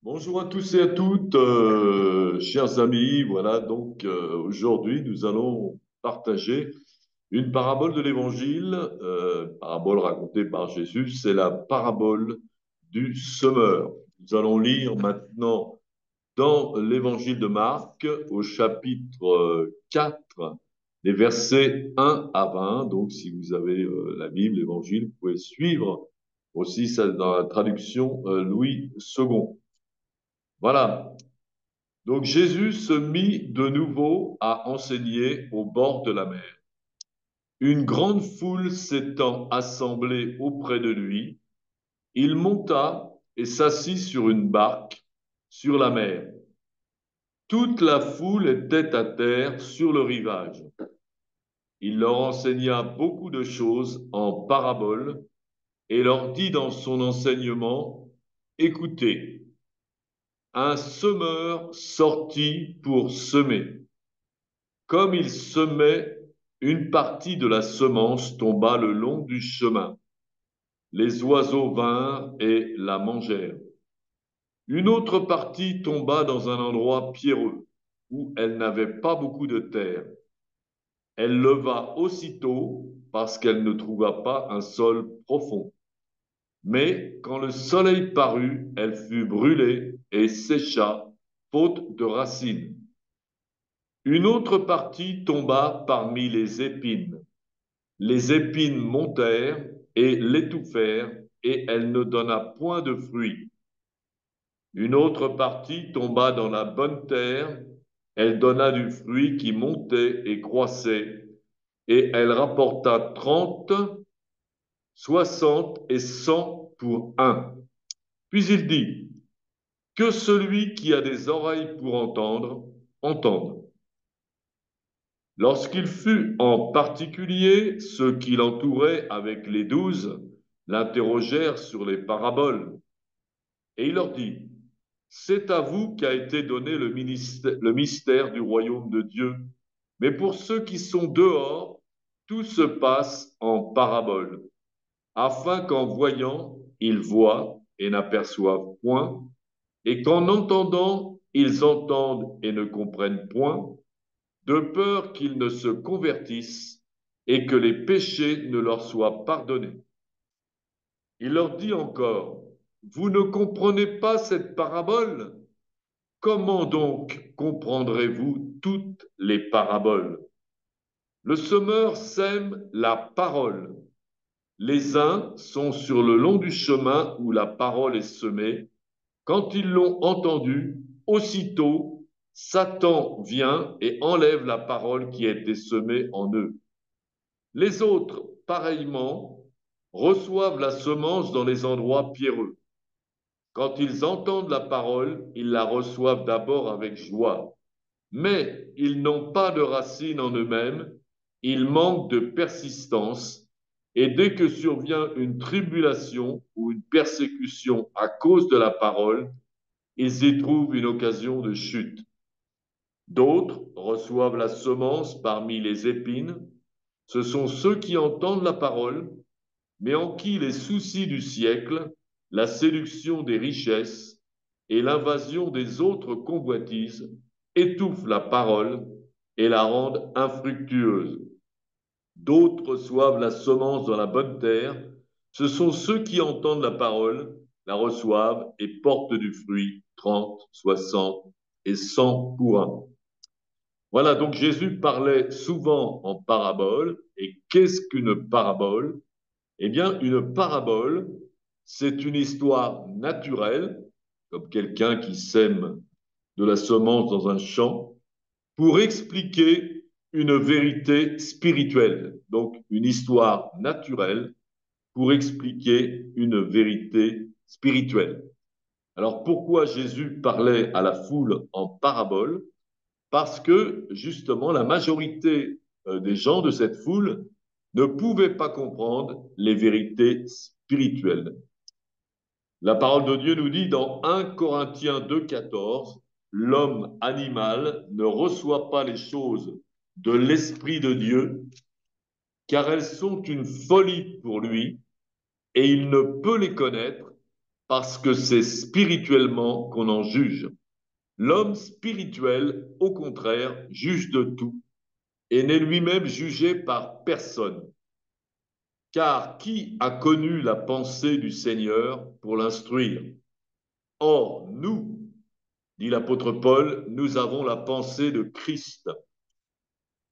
Bonjour à tous et à toutes, chers amis. Voilà, donc aujourd'hui, nous allons partager une parabole de l'Évangile, parabole racontée par Jésus. C'est la parabole du semeur. Nous allons lire maintenant dans l'Évangile de Marc, au chapitre 4, les versets 1 à 20. Donc, si vous avez la Bible, l'Évangile, vous pouvez suivre aussi ça dans la traduction Louis II. Voilà. Donc Jésus se mit de nouveau à enseigner au bord de la mer. Une grande foule s'étant assemblée auprès de lui, il monta et s'assit sur une barque sur la mer. Toute la foule était à terre sur le rivage. Il leur enseigna beaucoup de choses en paraboles et leur dit dans son enseignement, écoutez, un semeur sortit pour semer. Comme il semait, une partie de la semence tomba le long du chemin. Les oiseaux vinrent et la mangèrent. Une autre partie tomba dans un endroit pierreux, où elle n'avait pas beaucoup de terre. Elle leva aussitôt parce qu'elle ne trouva pas un sol profond. Mais quand le soleil parut, elle fut brûlée et sécha, faute de racines. Une autre partie tomba parmi les épines. Les épines montèrent et l'étouffèrent, et elle ne donna point de fruits. Une autre partie tomba dans la bonne terre, elle donna du fruit qui montait et croissait, et elle rapporta 30, 60 et 100 pour un. Puis il dit, que celui qui a des oreilles pour entendre, entende. Lorsqu'il fut en particulier, ceux qui l'entouraient avec les 12 l'interrogèrent sur les paraboles, et il leur dit, c'est à vous qu'a été donné le mystère du royaume de Dieu, mais pour ceux qui sont dehors, tout se passe en paraboles, afin qu'en voyant, ils voient et n'aperçoivent point, et qu'en entendant, ils entendent et ne comprennent point, de peur qu'ils ne se convertissent et que les péchés ne leur soient pardonnés. Il leur dit encore, vous ne comprenez pas cette parabole? Comment donc comprendrez-vous toutes les paraboles? Le semeur sème la parole. Les uns sont sur le long du chemin où la parole est semée. Quand ils l'ont entendue, aussitôt, Satan vient et enlève la parole qui a été semée en eux. Les autres, pareillement, reçoivent la semence dans les endroits pierreux. Quand ils entendent la parole, ils la reçoivent d'abord avec joie, mais ils n'ont pas de racine en eux-mêmes, ils manquent de persistance, et dès que survient une tribulation ou une persécution à cause de la parole, ils y trouvent une occasion de chute. D'autres reçoivent la semence parmi les épines. Ce sont ceux qui entendent la parole, mais en qui les soucis du siècle, la séduction des richesses et l'invasion des autres convoitises étouffent la parole et la rendent infructueuse. D'autres reçoivent la semence dans la bonne terre. Ce sont ceux qui entendent la parole, la reçoivent et portent du fruit 30, 60 et 100 pour un. Voilà, donc Jésus parlait souvent en parabole. Et qu'est-ce qu'une parabole? Eh bien, une parabole, c'est une histoire naturelle, comme quelqu'un qui sème de la semence dans un champ, pour expliquer une vérité spirituelle. Donc, une histoire naturelle pour expliquer une vérité spirituelle. Alors, pourquoi Jésus parlait à la foule en parabole? Parce que, justement, la majorité des gens de cette foule ne pouvaient pas comprendre les vérités spirituelles. La parole de Dieu nous dit dans 1 Corinthiens 2,14, l'homme animal ne reçoit pas les choses de l'Esprit de Dieu, car elles sont une folie pour lui, et il ne peut les connaître parce que c'est spirituellement qu'on en juge. L'homme spirituel, au contraire, juge de tout et n'est lui-même jugé par personne. Car qui a connu la pensée du Seigneur pour l'instruire? Or, nous, dit l'apôtre Paul, nous avons la pensée de Christ.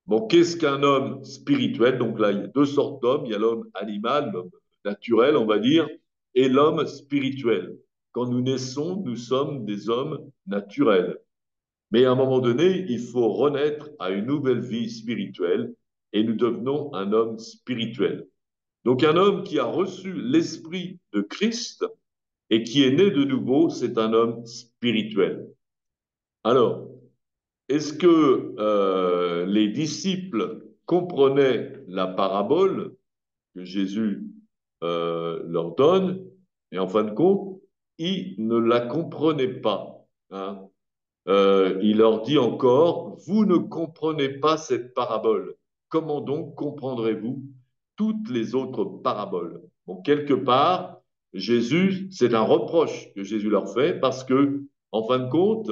Bon, qu'est-ce qu'un homme spirituel? Donc là, il y a deux sortes d'hommes. Il y a l'homme animal, l'homme naturel, on va dire, et l'homme spirituel. Quand nous naissons, nous sommes des hommes naturels. Mais à un moment donné, il faut renaître à une nouvelle vie spirituelle et nous devenons un homme spirituel. Donc un homme qui a reçu l'esprit de Christ et qui est né de nouveau, c'est un homme spirituel. Alors, est-ce que les disciples comprenaient la parabole que Jésus leur donne? Et en fin de compte, ils ne la comprenaient pas. Hein. Il leur dit encore, vous ne comprenez pas cette parabole. Comment donc comprendrez-vous toutes les autres paraboles? Donc, quelque part, Jésus, c'est un reproche que Jésus leur fait parce que, en fin de compte,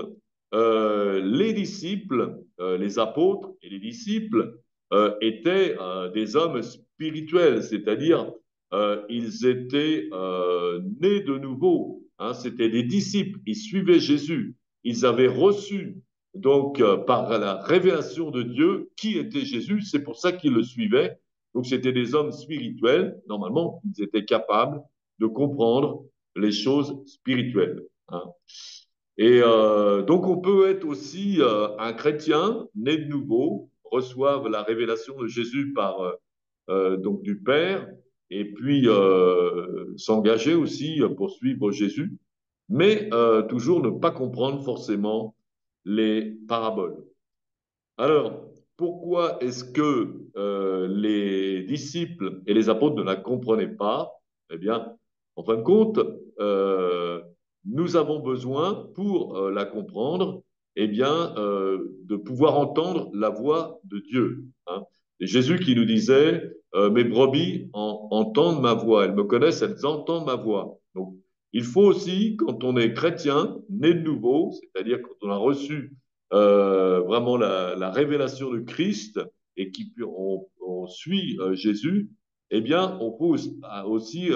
les disciples, les apôtres et les disciples étaient des hommes spirituels, c'est-à-dire ils étaient nés de nouveau. Hein, c'était des disciples, ils suivaient Jésus. Ils avaient reçu donc par la révélation de Dieu qui était Jésus. C'est pour ça qu'ils le suivaient. Donc c'était des hommes spirituels. Normalement, ils étaient capables de comprendre les choses spirituelles. Hein. Et donc on peut être aussi un chrétien né de nouveau, reçoive la révélation de Jésus par donc du Père, et puis s'engager aussi pour suivre Jésus, mais toujours ne pas comprendre forcément les paraboles. Alors, pourquoi est-ce que les disciples et les apôtres ne la comprenaient pas? Eh bien, en fin de compte, nous avons besoin, pour la comprendre, eh bien, de pouvoir entendre la voix de Dieu. Hein. Et Jésus qui nous disait, mes brebis entendent ma voix, elles me connaissent, elles entendent ma voix. Donc, il faut aussi, quand on est chrétien, né de nouveau, c'est-à-dire quand on a reçu vraiment la révélation de Christ et on suit Jésus, eh bien, on peut aussi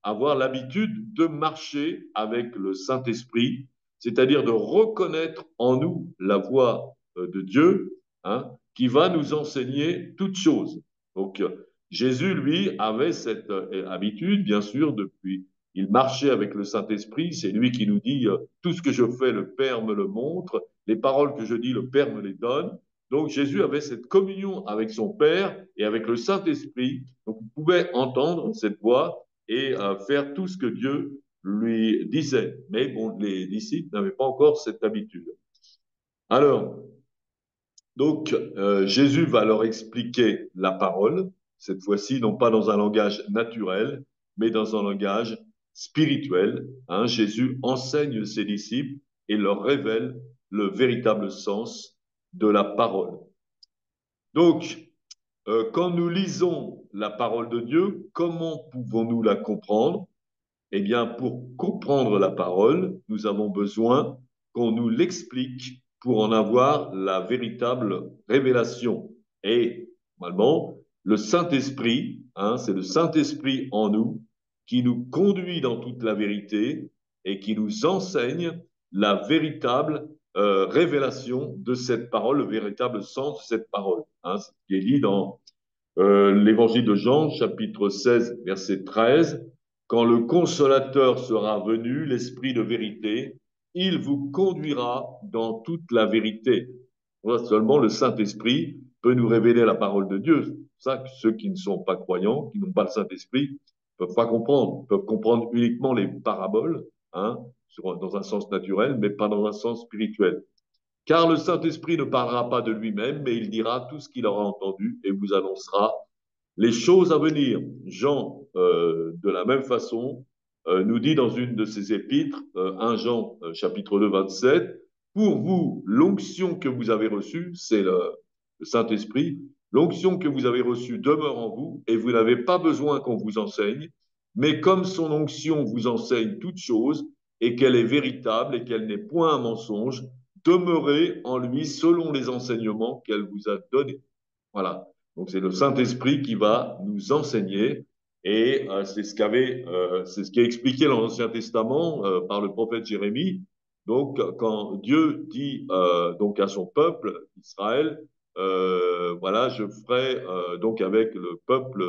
avoir l'habitude de marcher avec le Saint-Esprit, c'est-à-dire de reconnaître en nous la voix de Dieu, hein, qui va nous enseigner toutes choses. Donc, Jésus, lui, avait cette habitude, bien sûr, depuis. Il marchait avec le Saint-Esprit, c'est lui qui nous dit tout ce que je fais, le Père me le montre, les paroles que je dis, le Père me les donne. Donc Jésus avait cette communion avec son Père et avec le Saint-Esprit. Donc il pouvait entendre cette voix et faire tout ce que Dieu lui disait. Mais bon, les disciples n'avaient pas encore cette habitude. Alors, donc Jésus va leur expliquer la parole, cette fois-ci non pas dans un langage naturel, mais dans un langage spirituel. Hein. Jésus enseigne ses disciples et leur révèle le véritable sens de la parole. Donc, quand nous lisons la parole de Dieu, comment pouvons-nous la comprendre? Eh bien, pour comprendre la parole, nous avons besoin qu'on nous l'explique pour en avoir la véritable révélation. Et, normalement, le Saint-Esprit, hein, c'est le Saint-Esprit en nous qui nous conduit dans toute la vérité et qui nous enseigne la véritable révélation de cette parole, le véritable sens de cette parole. Hein, ce qui est dit dans l'évangile de Jean, chapitre 16, verset 13, quand le consolateur sera venu, l'esprit de vérité, il vous conduira dans toute la vérité. Voilà, seulement le Saint-Esprit peut nous révéler la parole de Dieu. C'est pour ça que ceux qui ne sont pas croyants, qui n'ont pas le Saint-Esprit, ne peuvent pas comprendre. Ils peuvent comprendre uniquement les paraboles, hein, dans un sens naturel, mais pas dans un sens spirituel. Car le Saint-Esprit ne parlera pas de lui-même, mais il dira tout ce qu'il aura entendu et vous annoncera les choses à venir. Jean, de la même façon, nous dit dans une de ses épîtres, 1 Jean chapitre 2, 27, pour vous, l'onction que vous avez reçue, c'est le Saint-Esprit, l'onction que vous avez reçue demeure en vous et vous n'avez pas besoin qu'on vous enseigne, Mais comme son onction vous enseigne toutes choses, et qu'elle est véritable et qu'elle n'est point un mensonge, demeurez en lui selon les enseignements qu'elle vous a donnés. Voilà. Donc c'est le Saint-Esprit qui va nous enseigner et c'est ce qui est expliqué dans l'Ancien Testament par le prophète Jérémie. Donc quand Dieu dit donc à son peuple Israël, voilà, je ferai donc avec le peuple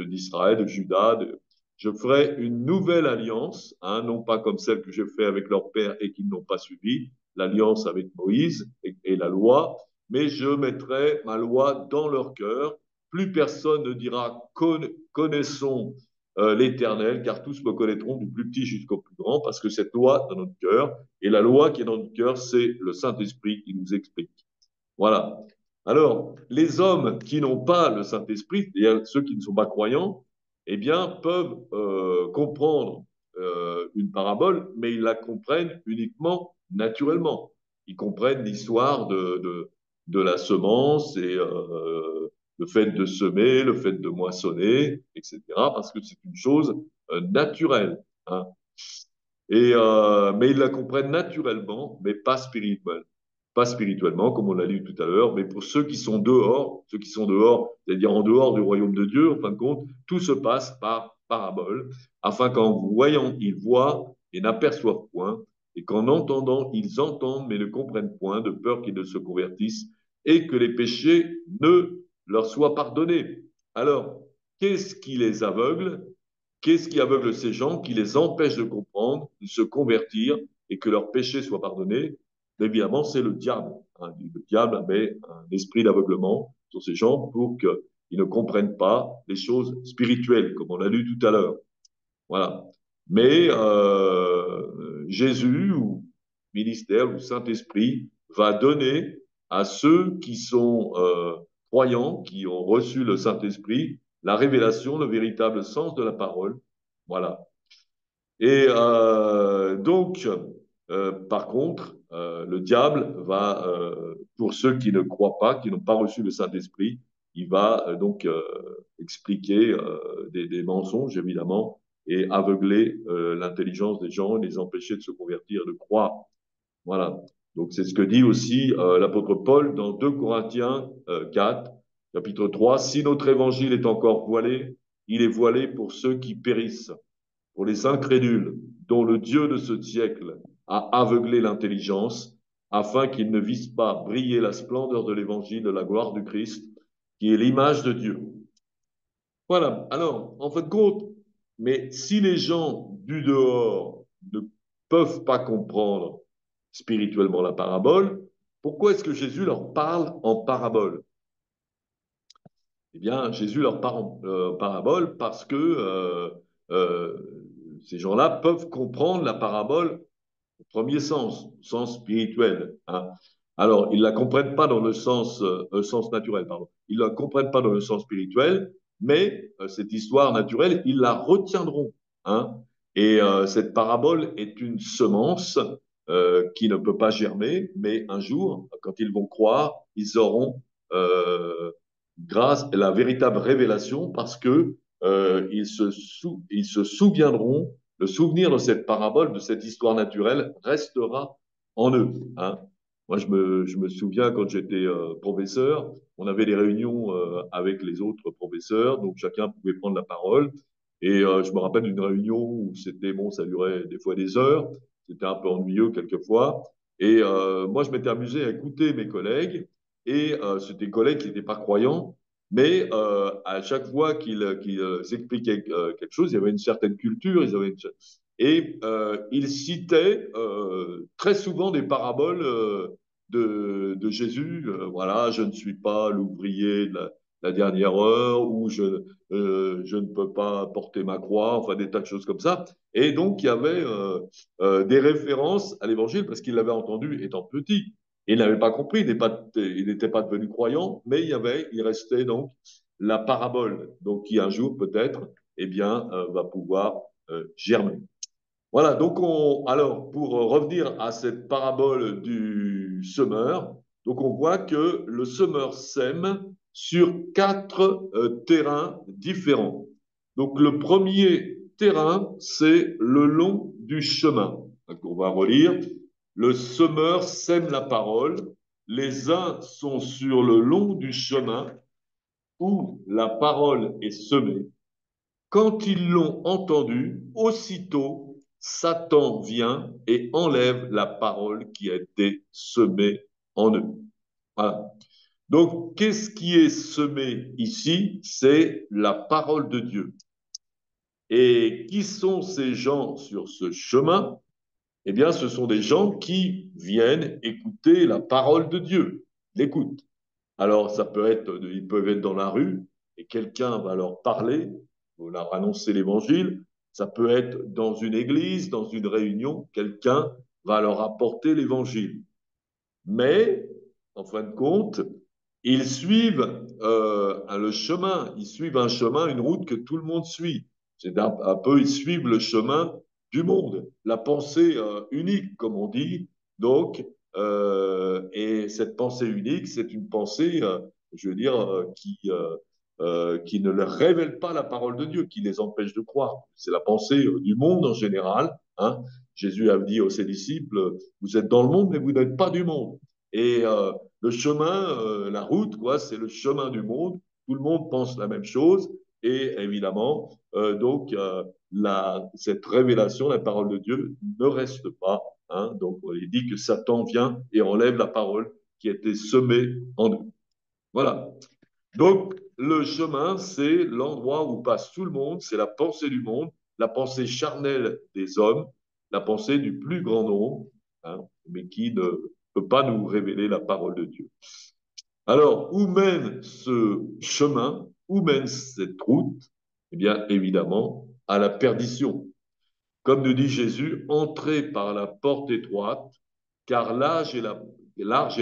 d'Israël, de Juda, je ferai une nouvelle alliance, hein, non pas comme celle que j'ai fait avec leur père et qu'ils n'ont pas suivi, l'alliance avec Moïse et la loi, mais je mettrai ma loi dans leur cœur. Plus personne ne dira connaissons l'Éternel, car tous me connaîtront du plus petit jusqu'au plus grand, parce que cette loi est dans notre cœur, et la loi qui est dans notre cœur, c'est le Saint-Esprit qui nous explique. Voilà. Alors, les hommes qui n'ont pas le Saint-Esprit, c'est-à-dire ceux qui ne sont pas croyants, eh bien, peuvent comprendre une parabole, mais ils la comprennent uniquement naturellement. Ils comprennent l'histoire de la semence et le fait de semer, le fait de moissonner, etc., parce que c'est une chose naturelle. Hein. Mais ils la comprennent naturellement, mais pas spirituellement, comme on l'a lu tout à l'heure, mais pour ceux qui sont dehors, c'est-à-dire en dehors du royaume de Dieu, en fin de compte, tout se passe par parabole, afin qu'en voyant, ils voient et n'aperçoivent point, et qu'en entendant, ils entendent, mais ne comprennent point, de peur qu'ils ne se convertissent, et que les péchés ne leur soient pardonnés. Alors, qu'est-ce qui les aveugle? Qu'est-ce qui aveugle ces gens, qui les empêche de comprendre, de se convertir et que leurs péchés soient pardonnés? Évidemment, c'est le diable. Hein. Le diable met un esprit d'aveuglement sur ces gens pour qu'ils ne comprennent pas les choses spirituelles, comme on l'a lu tout à l'heure. Voilà. Mais Jésus ou ministère ou Saint-Esprit va donner à ceux qui sont croyants, qui ont reçu le Saint-Esprit, la révélation, le véritable sens de la parole. Voilà. Et donc, par contre, le diable va, pour ceux qui ne croient pas, qui n'ont pas reçu le Saint-Esprit, il va donc expliquer des mensonges, évidemment, et aveugler l'intelligence des gens et les empêcher de se convertir, de croire. Voilà. Donc, c'est ce que dit aussi l'apôtre Paul dans 2 Corinthiens 4, chapitre 3. Si notre évangile est encore voilé, il est voilé pour ceux qui périssent, pour les incrédules, dont le Dieu de ce siècle a aveuglé l'intelligence, afin qu'ils ne visent pas briller la splendeur de l'évangile de la gloire du Christ, qui est l'image de Dieu. Voilà. Alors, en fin de compte, mais si les gens du dehors ne peuvent pas comprendre spirituellement la parabole, pourquoi est-ce que Jésus leur parle en parabole? Eh bien, Jésus leur parle en parabole parce que ces gens-là peuvent comprendre la parabole au premier sens, sens spirituel. Hein. Alors, ils la comprennent pas dans le sens naturel, pardon. Ils la comprennent pas dans le sens spirituel, mais cette histoire naturelle, ils la retiendront. Hein. Et cette parabole est une semence qui ne peut pas germer, mais un jour, quand ils vont croire, ils auront grâce à la véritable révélation parce que ils se souviendront, le souvenir de cette parabole, de cette histoire naturelle restera en eux. Hein. Moi, je me souviens quand j'étais professeur, on avait des réunions avec les autres professeurs, donc chacun pouvait prendre la parole. Et je me rappelle d'une réunion où c'était bon, ça durait des fois des heures, c'était un peu ennuyeux quelquefois. Et moi, je m'étais amusé à écouter mes collègues, et c'était des collègues qui n'étaient pas croyants, mais à chaque fois qu'ils expliquaient quelque chose, il y avait une certaine culture, et ils citaient très souvent des paraboles de Jésus. Voilà, je ne suis pas l'ouvrier de la dernière heure, ou je ne peux pas porter ma croix, enfin des tas de choses comme ça. Et donc il y avait des références à l'Évangile parce qu'il l'avait entendu étant petit. Il n'avait pas compris, il n'était pas devenu croyant, mais il restait donc la parabole, donc qui un jour peut-être, eh bien, va pouvoir germer. Voilà, donc alors pour revenir à cette parabole du semeur, donc on voit que le semeur sème sur 4 terrains différents. Donc le premier terrain, c'est le long du chemin. Donc, on va relire. Le semeur sème la parole. Les uns sont sur le long du chemin où la parole est semée. Quand ils l'ont entendu, aussitôt, Satan vient et enlève la parole qui a été semée en eux. Voilà. Donc, qu'est-ce qui est semé ici? C'est la parole de Dieu. Et qui sont ces gens sur ce chemin? Eh bien, ce sont des gens qui viennent écouter la parole de Dieu, l'écoutent. Alors, ça peut être, ils peuvent être dans la rue et quelqu'un va leur parler, va leur annoncer l'évangile. Ça peut être dans une église, dans une réunion, quelqu'un va leur apporter l'évangile. Mais, en fin de compte, ils suivent le chemin, ils suivent un chemin, une route que tout le monde suit. C'est un peu, ils suivent le chemin du monde, la pensée unique, comme on dit. Donc, et cette pensée unique, c'est une pensée, je veux dire, qui ne leur révèle pas la parole de Dieu, qui les empêche de croire. C'est la pensée du monde en général. Hein. Jésus a dit aux ses disciples, vous êtes dans le monde, mais vous n'êtes pas du monde. Et le chemin, la route, quoi, c'est le chemin du monde. Tout le monde pense la même chose. Et évidemment, donc, cette révélation, la parole de Dieu, ne reste pas. Hein. Donc, il dit que Satan vient et enlève la parole qui a été semée en nous. Voilà. Donc, le chemin, c'est l'endroit où passe tout le monde, c'est la pensée du monde, la pensée charnelle des hommes, la pensée du plus grand nombre, hein, mais qui ne peut pas nous révéler la parole de Dieu. Alors, où mène ce chemin, où mène cette route? Eh bien, évidemment, à la perdition. Comme nous dit Jésus, entrez par la porte étroite, car large est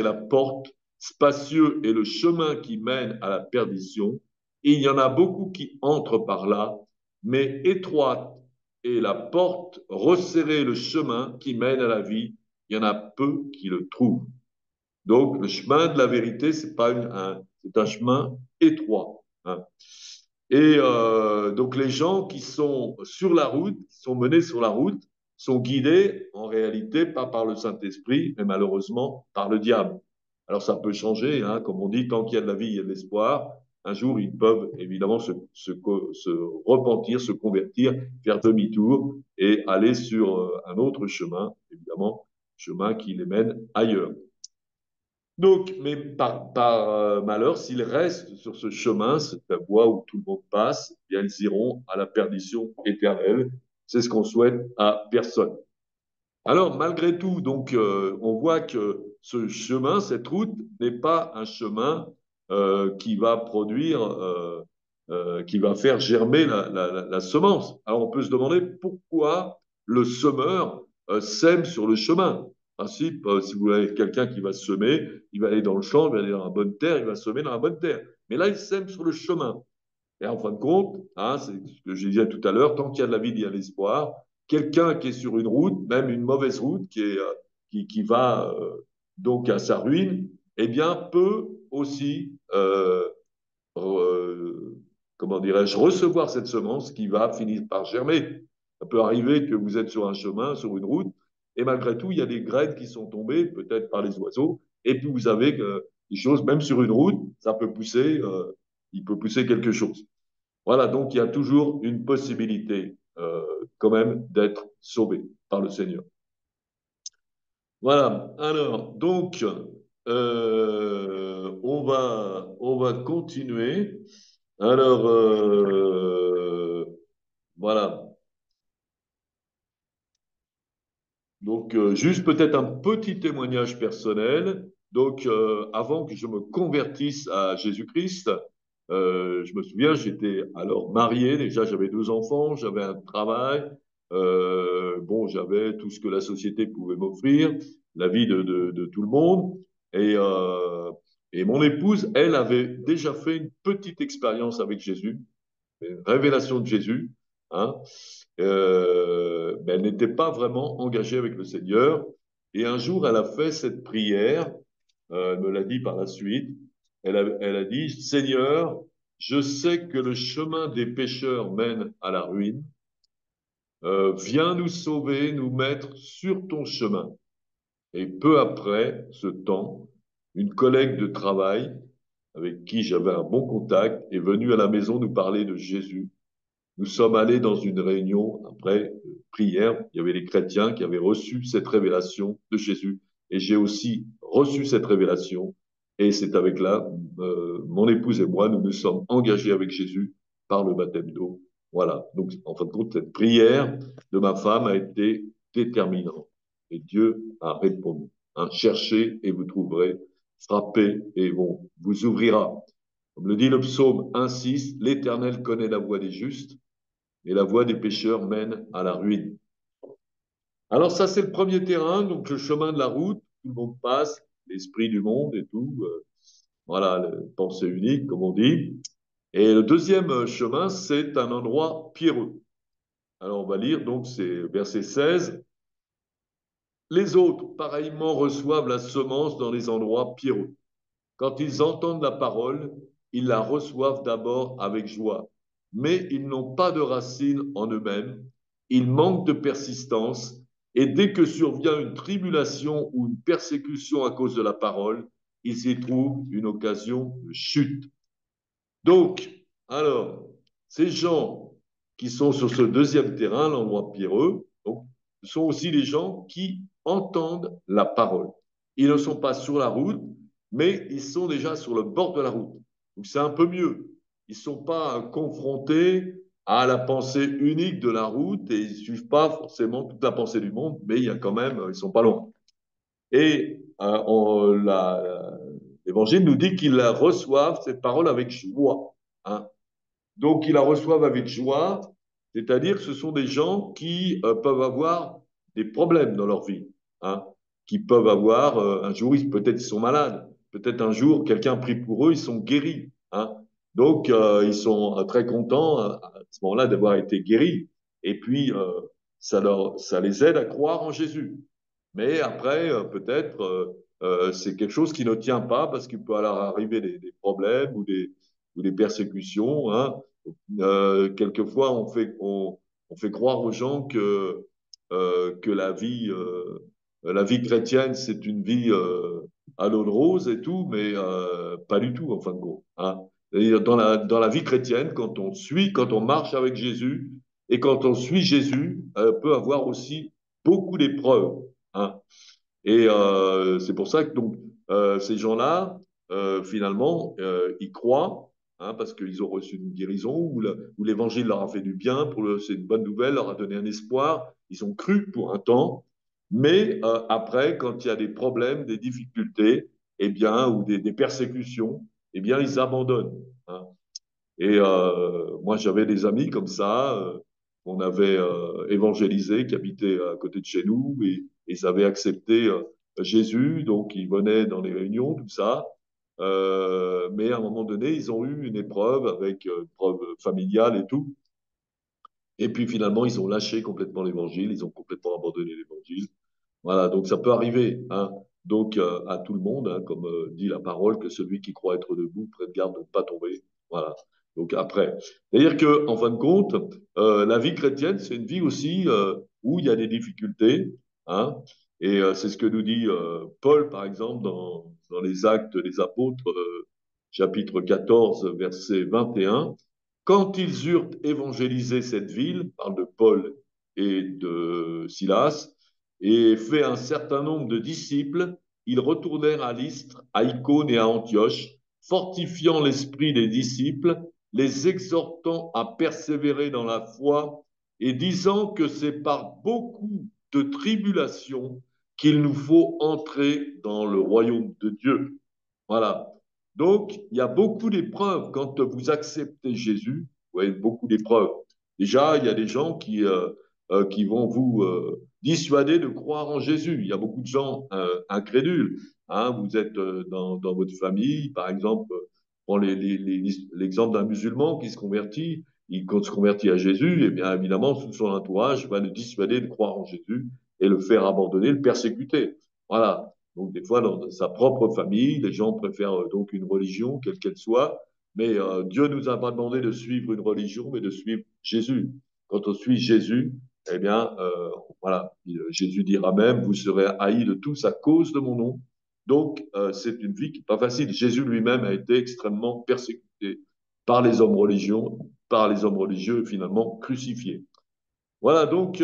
la porte, spacieux est le chemin qui mène à la perdition. Et il y en a beaucoup qui entrent par là, mais étroite est la porte, resserré le chemin qui mène à la vie. Il y en a peu qui le trouvent. Donc, le chemin de la vérité, c'est un chemin étroit. Hein. Et donc les gens qui sont sur la route, qui sont menés sur la route, sont guidés en réalité pas par le Saint-Esprit, mais malheureusement par le diable. Alors ça peut changer, hein, comme on dit, tant qu'il y a de la vie, il y a de l'espoir. Un jour, ils peuvent évidemment se repentir, se convertir, faire demi-tour et aller sur un autre chemin, évidemment, chemin qui les mène ailleurs. Donc, mais par malheur, s'ils restent sur ce chemin, cette voie où tout le monde passe, eh bien, ils iront à la perdition éternelle. C'est ce qu'on souhaite à personne. Alors, malgré tout, donc, on voit que ce chemin, cette route, n'est pas un chemin qui va produire, qui va faire germer la semence. Alors, on peut se demander pourquoi le semeur sème sur le chemin. En principe, si vous avez quelqu'un qui va semer, il va aller dans le champ, il va aller dans la bonne terre, il va semer dans la bonne terre. Mais là, il sème sur le chemin. Et en fin de compte, hein, c'est ce que je disais tout à l'heure, tant qu'il y a de la vie, il y a l'espoir. Quelqu'un qui est sur une route, même une mauvaise route, qui va donc à sa ruine, eh bien, peut aussi, euh, comment dirais-je, recevoir cette semence qui va finir par germer. Ça peut arriver que vous êtes sur un chemin, sur une route, et malgré tout, il y a des graines qui sont tombées, peut-être par les oiseaux, et puis vous avez des choses, même sur une route, ça peut pousser, il peut pousser quelque chose. Voilà, donc il y a toujours une possibilité quand même d'être sauvé par le Seigneur. Voilà, alors, donc, on va continuer. Alors, voilà, donc juste peut-être un petit témoignage personnel. Donc, avant que je me convertisse à Jésus-Christ, je me souviens, j'étais alors marié, déjà j'avais deux enfants, j'avais un travail, bon, j'avais tout ce que la société pouvait m'offrir, la vie de tout le monde. Et, euh, et mon épouse, elle avait déjà fait une petite expérience avec Jésus, une révélation de Jésus. Hein, mais elle n'était pas vraiment engagée avec le Seigneur. Et un jour, elle a fait cette prière, elle me l'a dit par la suite. Elle a dit, Seigneur, je sais que le chemin des pécheurs mène à la ruine. Viens nous sauver, nous mettre sur ton chemin. Et peu après ce temps, une collègue de travail avec qui j'avais un bon contact est venue à la maison nous parler de Jésus. Nous sommes allés dans une réunion après prière. Il y avait les chrétiens qui avaient reçu cette révélation de Jésus. Et j'ai aussi reçu cette révélation. Et c'est avec là, mon épouse et moi, nous nous sommes engagés avec Jésus par le baptême d'eau. Voilà. Donc, en fin de compte, cette prière de ma femme a été déterminante. Et Dieu a répondu. Hein, cherchez et vous trouverez. Frappez et on vous ouvrira. Comme le dit le psaume 1,6, l'Éternel connaît la voie des justes et la voie des pécheurs mène à la ruine. Alors ça, c'est le premier terrain, donc le chemin de la route, tout le monde passe, l'esprit du monde et tout, voilà, la pensée unique, comme on dit. Et le deuxième chemin, c'est un endroit pierreux. Alors on va lire, donc c'est verset 16. Les autres, pareillement, reçoivent la semence dans les endroits pierreux. Quand ils entendent la parole, ils la reçoivent d'abord avec joie, mais ils n'ont pas de racine en eux-mêmes, ils manquent de persistance, et dès que survient une tribulation ou une persécution à cause de la parole, ils y trouvent une occasion de chute. Donc, alors, ces gens qui sont sur ce deuxième terrain, l'endroit pierreux, donc, ce sont aussi les gens qui entendent la parole. Ils ne sont pas sur la route, mais ils sont déjà sur le bord de la route. Donc, c'est un peu mieux. Ils ne sont pas confrontés à la pensée unique de la route et ils ne suivent pas forcément toute la pensée du monde, mais il y a quand même, ils ne sont pas loin. Et l'Évangile nous dit qu'ils la reçoivent, cette parole, avec joie. Hein. Donc, ils la reçoivent avec joie, c'est-à-dire que ce sont des gens qui peuvent avoir des problèmes dans leur vie, hein, qui peuvent avoir, un jour, peut-être ils sont malades, peut-être un jour, quelqu'un prie pour eux, ils sont guéris. Hein. Donc, ils sont très contents à ce moment-là d'avoir été guéris. Et puis, ça les aide à croire en Jésus. Mais après, peut-être, c'est quelque chose qui ne tient pas parce qu'il peut alors arriver des problèmes ou des persécutions. Hein. Quelquefois, on fait croire aux gens que la vie chrétienne, c'est une vie à l'eau de rose et tout, mais pas du tout, en fin de compte. Hein. C'est-à-dire, dans la vie chrétienne, quand on marche avec Jésus et quand on suit Jésus, peut avoir aussi beaucoup d'épreuves. Hein. Et c'est pour ça que donc, ces gens-là, finalement, ils croient, hein, parce qu'ils ont reçu une guérison, ou l'évangile leur a fait du bien, c'est une bonne nouvelle, leur a donné un espoir, ils ont cru pour un temps, mais après, quand il y a des problèmes, des difficultés, eh bien, ou des persécutions, eh bien, ils abandonnent. Hein. Et moi, j'avais des amis comme ça, qu'on avait évangélisés, qui habitaient à côté de chez nous, et ils avaient accepté Jésus, donc ils venaient dans les réunions, tout ça. Mais à un moment donné, ils ont eu une épreuve avec une épreuve familiale et tout. Et puis finalement, ils ont lâché complètement l'évangile, ils ont complètement abandonné l'évangile. Voilà, donc ça peut arriver, hein. Donc à tout le monde, hein, comme dit la parole, que celui qui croit être debout prenne garde de ne pas tomber. Voilà. Donc après, c'est-à-dire que en fin de compte, la vie chrétienne, c'est une vie aussi où il y a des difficultés, hein. Et c'est ce que nous dit Paul, par exemple, dans les Actes des Apôtres, chapitre 14, verset 21. Quand ils eurent évangélisé cette ville, parle de Paul et de Silas, et fait un certain nombre de disciples, ils retournèrent à Lystre, à Icône et à Antioche, fortifiant l'esprit des disciples, les exhortant à persévérer dans la foi et disant que c'est par beaucoup de tribulations qu'il nous faut entrer dans le royaume de Dieu. Voilà. Donc, il y a beaucoup d'épreuves quand vous acceptez Jésus. Vous voyez, beaucoup d'épreuves. Déjà, il y a des gens qui vont vous dissuader de croire en Jésus. Il y a beaucoup de gens incrédules. Hein. Vous êtes dans votre famille, par exemple, prends l'exemple d'un musulman qui se convertit. Quand il se convertit à Jésus, eh bien évidemment, tout son entourage va le dissuader de croire en Jésus et le faire abandonner, le persécuter. Voilà. Donc, des fois, dans sa propre famille, les gens préfèrent donc une religion, quelle qu'elle soit, Mais Dieu nous a pas demandé de suivre une religion, mais de suivre Jésus. Quand on suit Jésus, eh bien, voilà, Jésus dira même, vous serez haïs de tous à cause de mon nom. Donc, c'est une vie qui n'est pas facile. Jésus lui-même a été extrêmement persécuté par les hommes religieux, finalement crucifié. Voilà, donc,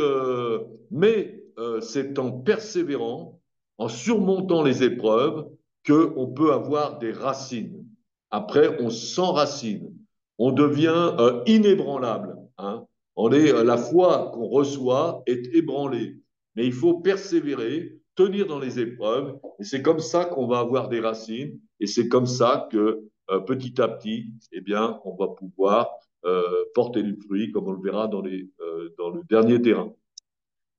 mais c'est en persévérant, en surmontant les épreuves, qu'on peut avoir des racines. Après, on s'enracine, on devient inébranlable. Hein. La foi qu'on reçoit est ébranlée. Mais il faut persévérer, tenir dans les épreuves, et c'est comme ça qu'on va avoir des racines, et c'est comme ça que petit à petit, eh bien, on va pouvoir porter du fruit, comme on le verra dans le dernier terrain.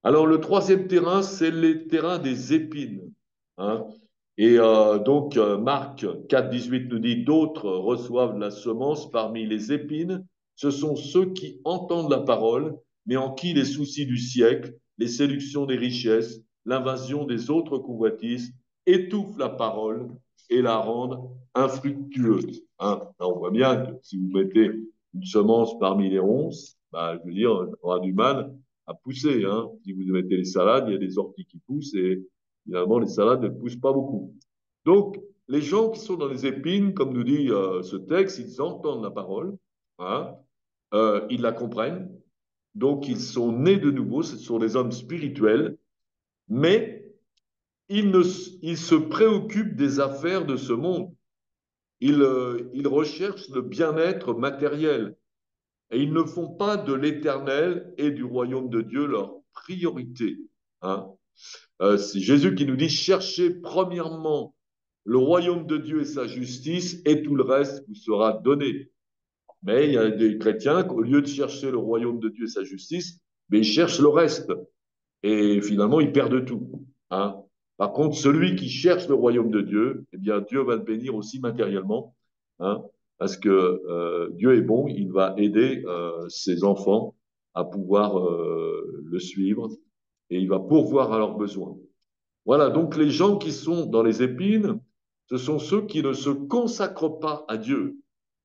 Alors, le troisième terrain, c'est les terrains des épines. Hein. Et donc, Marc 4, 18 nous dit, d'autres reçoivent la semence parmi les épines. Ce sont ceux qui entendent la parole, mais en qui les soucis du siècle, les séductions des richesses, l'invasion des autres convoitises étouffent la parole et la rendent infructueuse. Hein. Là, on voit bien que si vous mettez une semence parmi les ronces, bah, je veux dire, on aura du mal à pousser. Hein. Si vous mettez les salades, il y a des orties qui poussent et finalement, les salades ne poussent pas beaucoup. Donc, les gens qui sont dans les épines, comme nous dit ce texte, ils entendent la parole, hein, ils la comprennent, donc ils sont nés de nouveau, ce sont des hommes spirituels, mais ils se préoccupent des affaires de ce monde. Ils recherchent le bien-être matériel et ils ne font pas de l'éternel et du royaume de Dieu leur priorité. Hein. C'est Jésus qui nous dit, cherchez premièrement le royaume de Dieu et sa justice, et tout le reste vous sera donné. Mais il y a des chrétiens qu'au lieu de chercher le royaume de Dieu et sa justice, mais ils cherchent le reste. Et finalement, ils perdent tout. Hein. Par contre, celui qui cherche le royaume de Dieu, eh bien, Dieu va le bénir aussi matériellement. Hein, parce que Dieu est bon, il va aider ses enfants à pouvoir le suivre et il va pourvoir à leurs besoins. Voilà, donc les gens qui sont dans les épines, ce sont ceux qui ne se consacrent pas à Dieu.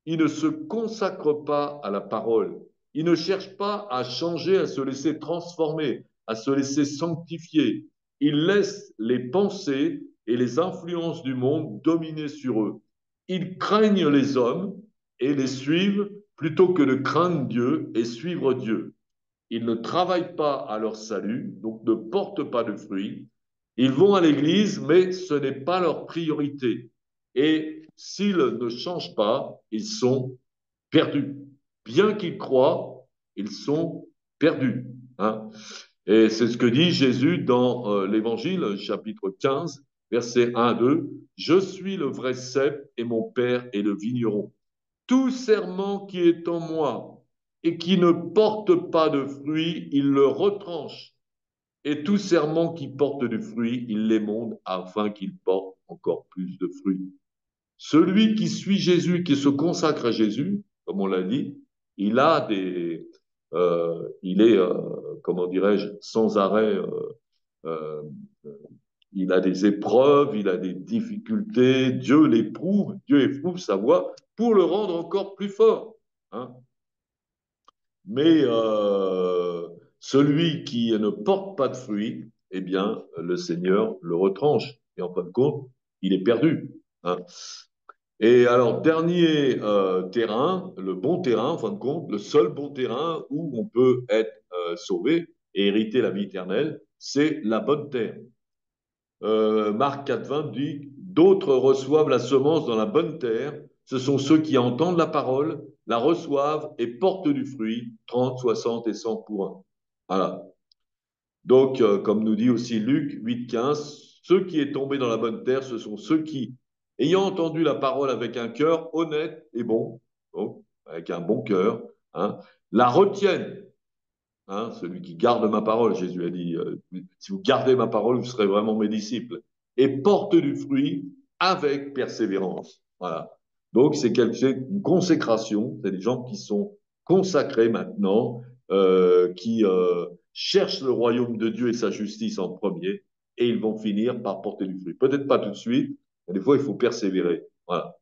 Ils ne se consacrent pas à la parole. Ils ne cherchent pas à changer, à se laisser transformer, à se laisser sanctifier. Ils laissent les pensées et les influences du monde dominer sur eux. Ils craignent les hommes et les suivent plutôt que de craindre Dieu et suivre Dieu. Ils ne travaillent pas à leur salut, donc ne portent pas de fruits. Ils vont à l'église, mais ce n'est pas leur priorité. Et s'ils ne changent pas, ils sont perdus. Bien qu'ils croient, ils sont perdus. Hein. Et c'est ce que dit Jésus dans l'Évangile, chapitre 15, versets 1 à 2. Je suis le vrai cep et mon Père est le vigneron. Tout serment qui est en moi et qui ne porte pas de fruit, il le retranche. Et tout serment qui porte du fruit, il l'émonde afin qu'il porte encore plus de fruits. Celui qui suit Jésus, qui se consacre à Jésus, comme on l'a dit, il est, comment dirais-je, sans arrêt, euh, il a des épreuves, il a des difficultés, Dieu l'éprouve, Dieu éprouve sa voix pour le rendre encore plus fort. Hein. Mais celui qui ne porte pas de fruits, eh bien, le Seigneur le retranche. Et en fin de compte, il est perdu. Hein. Et alors, dernier terrain, le bon terrain, en fin de compte, le seul bon terrain où on peut être sauvé et hériter la vie éternelle, c'est la bonne terre. Marc 4,20 dit, d'autres reçoivent la semence dans la bonne terre. Ce sont ceux qui entendent la parole, la reçoivent et portent du fruit, 30, 60 et 100 pour un. Voilà. Donc, comme nous dit aussi Luc 8,15, ceux qui est tombé dans la bonne terre, ce sont ceux qui, ayant entendu la parole avec un cœur honnête et bon, donc, avec un bon cœur, hein, la retiennent. Hein, celui qui garde ma parole, Jésus a dit, si vous gardez ma parole, vous serez vraiment mes disciples. Et porte du fruit avec persévérance. Voilà. Donc, c'est une consécration. C'est des gens qui sont consacrés maintenant, qui cherchent le royaume de Dieu et sa justice en premier, et ils vont finir par porter du fruit. Peut-être pas tout de suite, mais des fois, il faut persévérer. Voilà.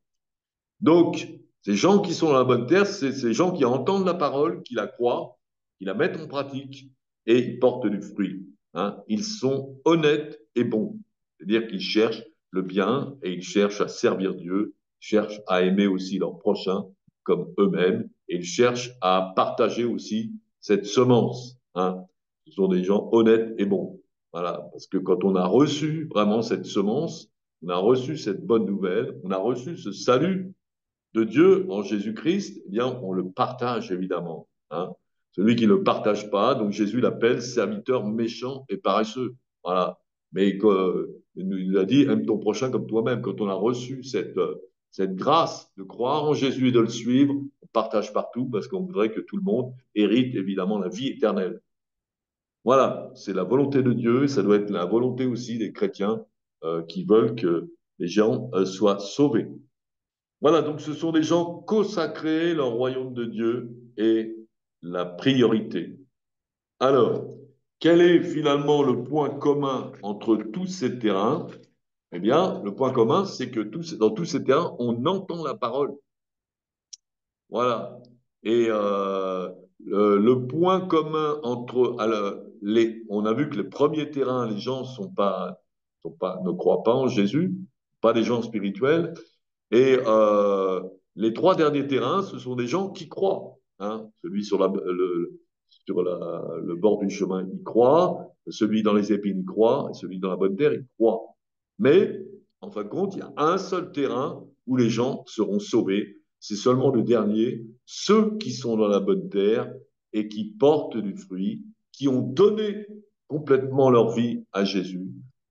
Donc, Ces gens qui sont dans la bonne terre, c'est ces gens qui entendent la parole, qui la croient, qui la mettent en pratique et ils portent du fruit. Hein. Ils sont honnêtes et bons. C'est-à-dire qu'ils cherchent le bien et ils cherchent à servir Dieu, cherchent à aimer aussi leurs prochains comme eux-mêmes et ils cherchent à partager aussi cette semence. Hein. Ce sont des gens honnêtes et bons. Voilà, parce que quand on a reçu vraiment cette semence, on a reçu cette bonne nouvelle, on a reçu ce salut de Dieu en Jésus-Christ, eh bien, on le partage évidemment. Hein. Celui qui ne le partage pas, donc Jésus l'appelle serviteur méchant et paresseux. Voilà. Mais il nous a dit, aime ton prochain comme toi-même. Quand on a reçu cette grâce de croire en Jésus et de le suivre, on partage partout parce qu'on voudrait que tout le monde hérite évidemment la vie éternelle. Voilà, c'est la volonté de Dieu, ça doit être la volonté aussi des chrétiens qui veulent que les gens soient sauvés. Voilà, donc ce sont des gens consacrés, leur royaume de Dieu est la priorité. Alors, quel est finalement le point commun entre tous ces terrains? Eh bien, le point commun, c'est que dans tous ces terrains, on entend la parole. Voilà. Et le point commun entre on a vu que les premiers terrains, les gens ne croient pas en Jésus, pas des gens spirituels. Et les trois derniers terrains, ce sont des gens qui croient. Hein. Celui sur le bord du chemin, il croit. Celui dans les épines, il croit. Et celui dans la bonne terre, il croit. Mais, en fin de compte, il y a un seul terrain où les gens seront sauvés. C'est seulement le dernier, ceux qui sont dans la bonne terre et qui portent du fruit, qui ont donné complètement leur vie à Jésus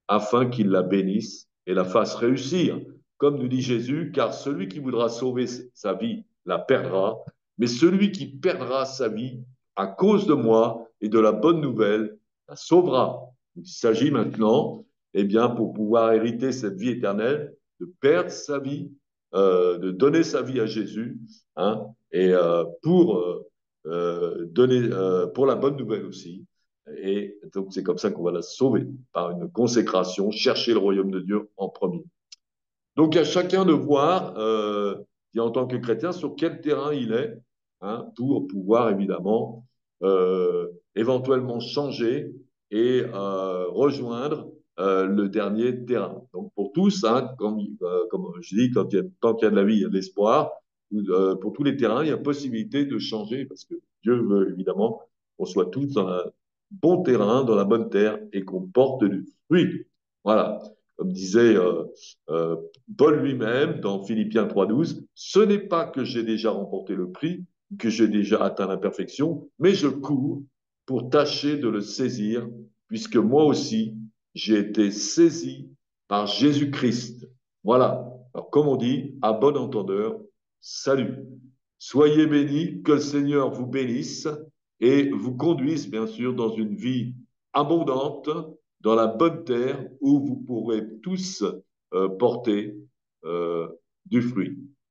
afin qu'il la bénisse et la fasse réussir. Comme nous dit Jésus, car celui qui voudra sauver sa vie la perdra, mais celui qui perdra sa vie à cause de moi et de la bonne nouvelle la sauvera. Il s'agit maintenant, eh bien, pour pouvoir hériter cette vie éternelle, de perdre sa vie, de donner sa vie à Jésus, hein, et pour la bonne nouvelle aussi. Et donc c'est comme ça qu'on va la sauver, par une consécration, chercher le royaume de Dieu en premier. Donc, à chacun de voir, en tant que chrétien, sur quel terrain il est, hein, pour pouvoir évidemment éventuellement changer et rejoindre le dernier terrain. Donc, pour tous, hein, comme je dis, tant qu'il y a de la vie, il y a de l'espoir. Pour tous les terrains, il y a possibilité de changer parce que Dieu veut évidemment qu'on soit tous dans un bon terrain, dans la bonne terre et qu'on porte du fruit. Voilà. Comme disait euh, Paul lui-même, dans Philippiens 3,12, ce n'est pas que j'ai déjà remporté le prix, que j'ai déjà atteint la perfection, mais je cours pour tâcher de le saisir, puisque moi aussi, j'ai été saisi par Jésus-Christ. Voilà. Alors, comme on dit, à bon entendeur, salut. Soyez bénis, que le Seigneur vous bénisse et vous conduise, bien sûr, dans une vie abondante, dans la bonne terre où vous pourrez tous porter du fruit.